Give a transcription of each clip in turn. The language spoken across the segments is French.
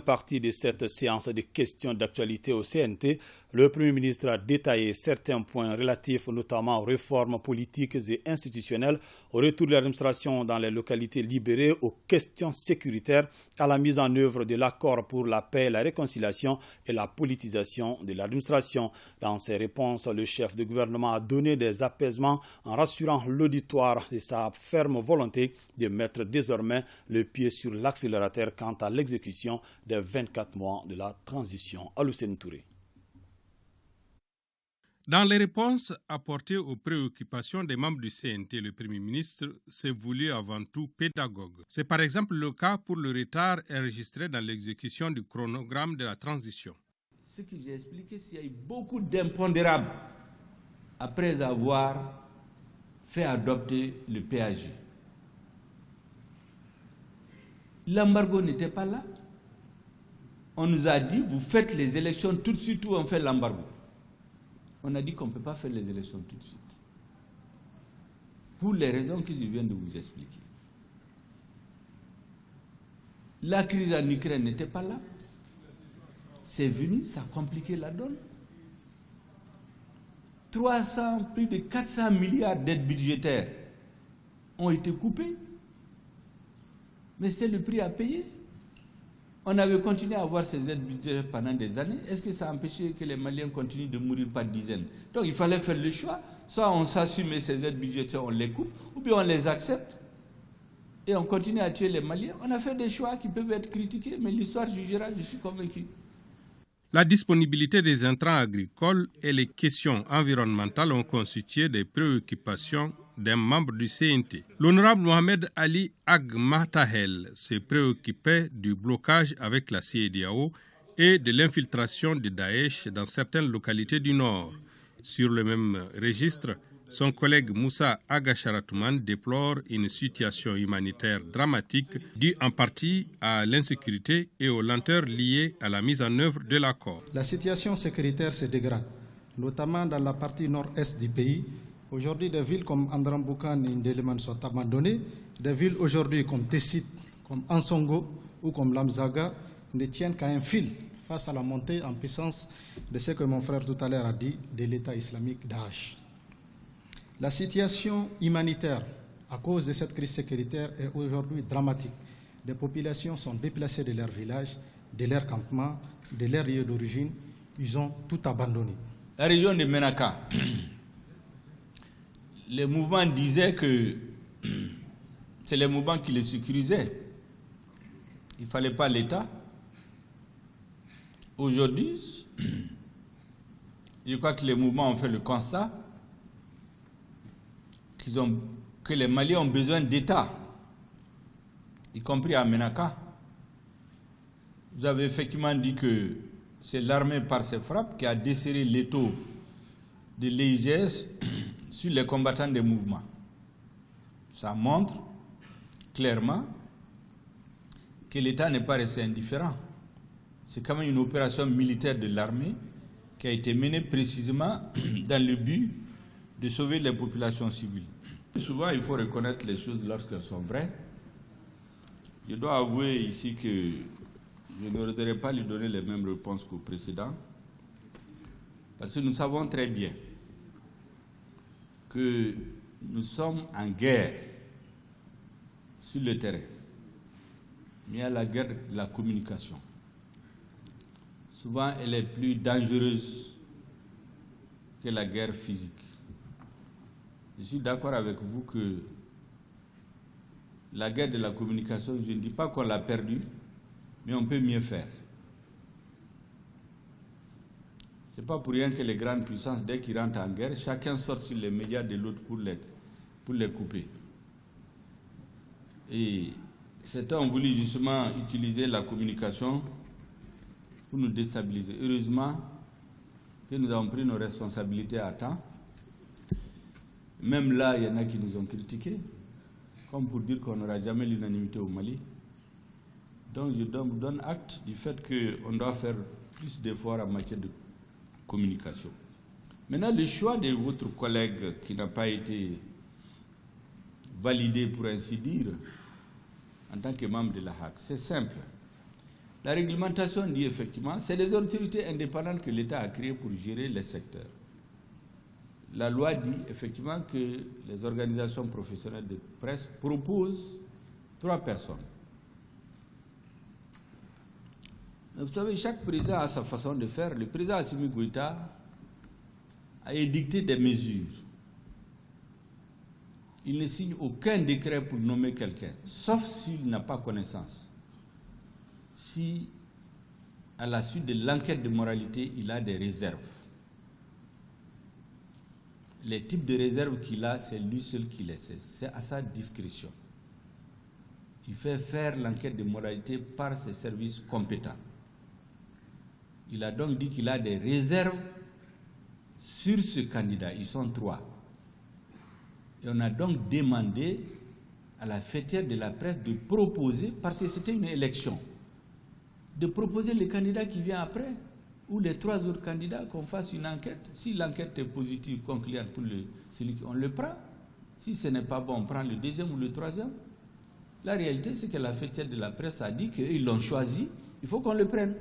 Partie de cette séance de questions d'actualité au CNT, le Premier ministre a détaillé certains points relatifs notamment aux réformes politiques et institutionnelles, au retour de l'administration dans les localités libérées, aux questions sécuritaires, à la mise en œuvre de l'accord pour la paix, la réconciliation et la politisation de l'administration. Dans ses réponses, le chef de gouvernement a donné des apaisements en rassurant l'auditoire de sa ferme volonté de mettre désormais le pied sur l'accélérateur quant à l'exécution des 24 mois de la transition. Aloussène Touré. Dans les réponses apportées aux préoccupations des membres du CNT, le Premier ministre s'est voulu avant tout pédagogue. C'est par exemple le cas pour le retard enregistré dans l'exécution du chronogramme de la transition. Ce que j'ai expliqué, c'est qu'il y a eu beaucoup d'impondérables après avoir fait adopter le PAJ. L'embargo n'était pas là. On nous a dit, vous faites les élections tout de suite ou on fait l'embargo. On a dit qu'on ne peut pas faire les élections tout de suite. Pour les raisons que je viens de vous expliquer. La crise en Ukraine n'était pas là. C'est venu, ça a compliqué la donne. Plus de 400 milliards d'aides budgétaires ont été coupées. Mais c'est le prix à payer. On avait continué à avoir ces aides budgétaires pendant des années. Est-ce que ça a empêché que les Maliens continuent de mourir par dizaines? Donc il fallait faire le choix. Soit on s'assume ces aides budgétaires, on les coupe, ou bien on les accepte. Et on continue à tuer les Maliens. On a fait des choix qui peuvent être critiqués, mais l'histoire jugera, je suis convaincu. La disponibilité des intrants agricoles et les questions environnementales ont constitué des préoccupations d'un membre du CNT. L'honorable Mohamed Ali Ag Mahtahel se préoccupait du blocage avec la CEDEAO et de l'infiltration de Daesh dans certaines localités du Nord. Sur le même registre, son collègue Moussa Agacharatoumane déplore une situation humanitaire dramatique due en partie à l'insécurité et aux lenteurs liées à la mise en œuvre de l'accord. La situation sécuritaire se dégrade, notamment dans la partie nord-est du pays. Aujourd'hui, des villes comme Andramboukan et Ndeleman sont abandonnées. Des villes aujourd'hui comme Tessit, comme Ansongo ou comme Lamzaga ne tiennent qu'à un fil face à la montée en puissance de ce que mon frère tout à l'heure a dit de l'État islamique Daesh. La situation humanitaire à cause de cette crise sécuritaire est aujourd'hui dramatique. Des populations sont déplacées de leurs villages, de leurs campements, de leurs lieux d'origine. Ils ont tout abandonné. La région de Menaka, les mouvements disaient que c'est les mouvements qui les sécurisaient. Il ne fallait pas l'État. Aujourd'hui, je crois que les mouvements ont fait le constat que les Maliens ont besoin d'État, y compris à Menaka. Vous avez effectivement dit que c'est l'armée par ses frappes qui a desserré l'étau de l'EIGS sur les combattants des mouvements. Ça montre clairement que l'État n'est pas resté indifférent. C'est quand même une opération militaire de l'armée qui a été menée précisément dans le but de sauver les populations civiles. Souvent, il faut reconnaître les choses lorsqu'elles sont vraies. Je dois avouer ici que je ne voudrais pas lui donner les mêmes réponses qu'au précédent, parce que nous savons très bien que nous sommes en guerre sur le terrain. Mais il y a la guerre de la communication. Souvent, elle est plus dangereuse que la guerre physique. Je suis d'accord avec vous que la guerre de la communication, je ne dis pas qu'on l'a perdue, mais on peut mieux faire. Ce n'est pas pour rien que les grandes puissances, dès qu'ils rentrent en guerre, chacun sort sur les médias de l'autre pour les couper. Et certains ont voulu justement utiliser la communication pour nous déstabiliser. Heureusement que nous avons pris nos responsabilités à temps. Même là, il y en a qui nous ont critiqués, comme pour dire qu'on n'aura jamais l'unanimité au Mali. Donc je donne acte du fait qu'on doit faire plus d'efforts en matière de communication. Maintenant, le choix de votre collègue qui n'a pas été validé, pour ainsi dire, en tant que membre de la HAC, c'est simple. La réglementation dit effectivement, c'est des autorités indépendantes que l'État a créées pour gérer les secteurs. La loi dit effectivement que les organisations professionnelles de presse proposent 3 personnes. Mais vous savez, chaque président a sa façon de faire. Le président Assimi Goïta a édicté des mesures. Il ne signe aucun décret pour nommer quelqu'un, sauf s'il n'a pas connaissance. Si, à la suite de l'enquête de moralité, il a des réserves. Les types de réserves qu'il a, c'est lui seul qui les sait. C'est à sa discrétion. Il fait faire l'enquête de moralité par ses services compétents. Il a donc dit qu'il a des réserves sur ce candidat. Ils sont 3. Et on a donc demandé à la fêtière de la presse de proposer, parce que c'était une élection, de proposer le candidat qui vient après, ou les 3 autres candidats, qu'on fasse une enquête. Si l'enquête est positive, concluante pour celui qu'on le prend. Si ce n'est pas bon, on prend le 2e ou le 3e. La réalité, c'est que la fêtière de la presse a dit qu'ils l'ont choisi, il faut qu'on le prenne.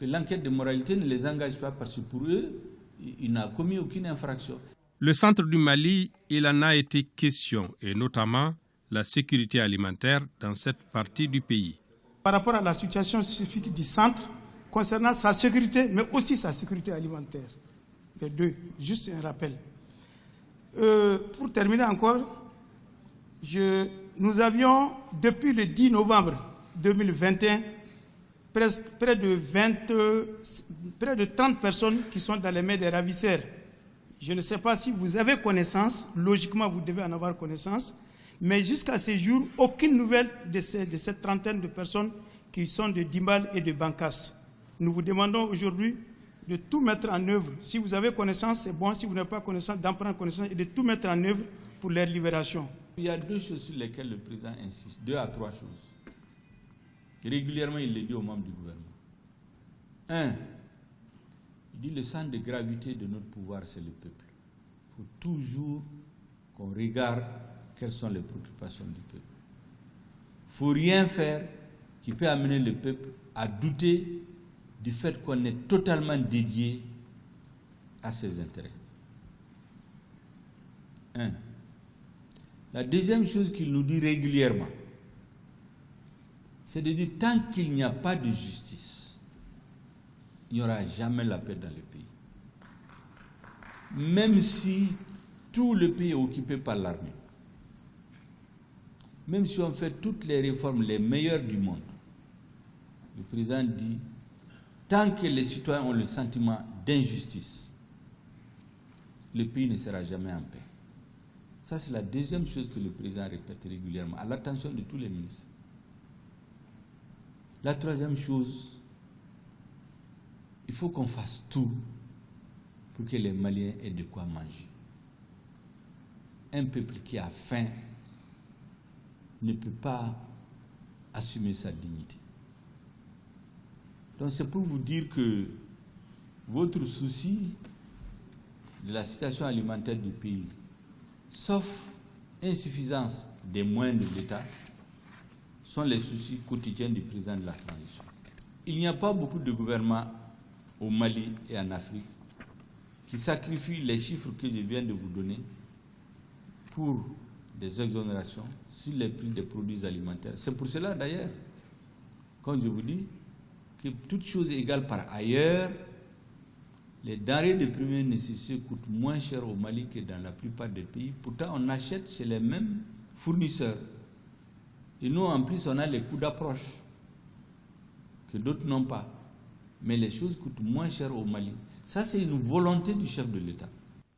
Que l'enquête de moralité ne les engage pas parce que pour eux, il n'a commis aucune infraction. Le centre du Mali, il en a été question, et notamment la sécurité alimentaire dans cette partie du pays. Par rapport à la situation spécifique du centre, concernant sa sécurité, mais aussi sa sécurité alimentaire. Les 2, juste un rappel. Pour terminer encore, nous avions, depuis le 10 novembre 2021, près de 30 personnes qui sont dans les mains des ravisseurs. Je ne sais pas si vous avez connaissance, logiquement vous devez en avoir connaissance, mais jusqu'à ce jour, aucune nouvelle de cette trentaine de personnes qui sont de Dimbal et de Bankas. Nous vous demandons aujourd'hui de tout mettre en œuvre. Si vous avez connaissance, c'est bon. Si vous n'avez pas connaissance, d'en prendre connaissance et de tout mettre en œuvre pour leur libération. Il y a 2 choses sur lesquelles le président insiste, 2 à 3 choses. Régulièrement, il le dit aux membres du gouvernement. 1, il dit le centre de gravité de notre pouvoir, c'est le peuple. Il faut toujours qu'on regarde quelles sont les préoccupations du peuple. Il ne faut rien faire qui peut amener le peuple à douter du fait qu'on est totalement dédié à ses intérêts. 1. La deuxième chose qu'il nous dit régulièrement, c'est de dire tant qu'il n'y a pas de justice, il n'y aura jamais la paix dans le pays. Même si tout le pays est occupé par l'armée, même si on fait toutes les réformes les meilleures du monde, le président dit tant que les citoyens ont le sentiment d'injustice, le pays ne sera jamais en paix. Ça, c'est la deuxième chose que le président répète régulièrement, à l'attention de tous les ministres. La troisième chose, il faut qu'on fasse tout pour que les Maliens aient de quoi manger. Un peuple qui a faim ne peut pas assumer sa dignité. Donc c'est pour vous dire que votre souci de la situation alimentaire du pays, sauf insuffisance des moyens de l'État, sont les soucis quotidiens du président de la transition. Il n'y a pas beaucoup de gouvernements au Mali et en Afrique qui sacrifient les chiffres que je viens de vous donner pour des exonérations sur les prix des produits alimentaires. C'est pour cela d'ailleurs, comme je vous dis, que toutes choses égales par ailleurs, les denrées de première nécessité coûtent moins cher au Mali que dans la plupart des pays. Pourtant, on achète chez les mêmes fournisseurs. Et nous, en plus, on a les coûts d'approche que d'autres n'ont pas. Mais les choses coûtent moins cher au Mali. Ça, c'est une volonté du chef de l'État.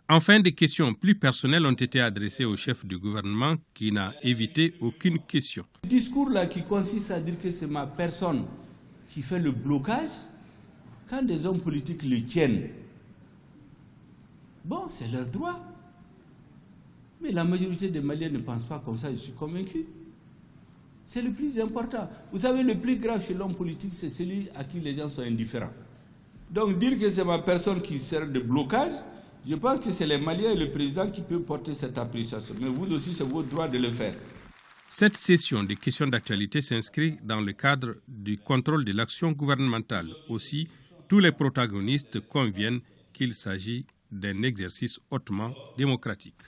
Enfin, des questions plus personnelles ont été adressées au chef du gouvernement qui n'a évité aucune question. Le discours-là qui consiste à dire que c'est ma personne qui fait le blocage, quand des hommes politiques le tiennent, bon, c'est leur droit. Mais la majorité des Maliens ne pensent pas comme ça, je suis convaincu. C'est le plus important. Vous savez, le plus grave chez l'homme politique, c'est celui à qui les gens sont indifférents. Donc dire que c'est ma personne qui sert de blocage, je pense que c'est les Maliens et le président qui peuvent porter cette appréciation. Mais vous aussi, c'est votre droit de le faire. Cette session des questions d'actualité s'inscrit dans le cadre du contrôle de l'action gouvernementale. Aussi, tous les protagonistes conviennent qu'il s'agit d'un exercice hautement démocratique.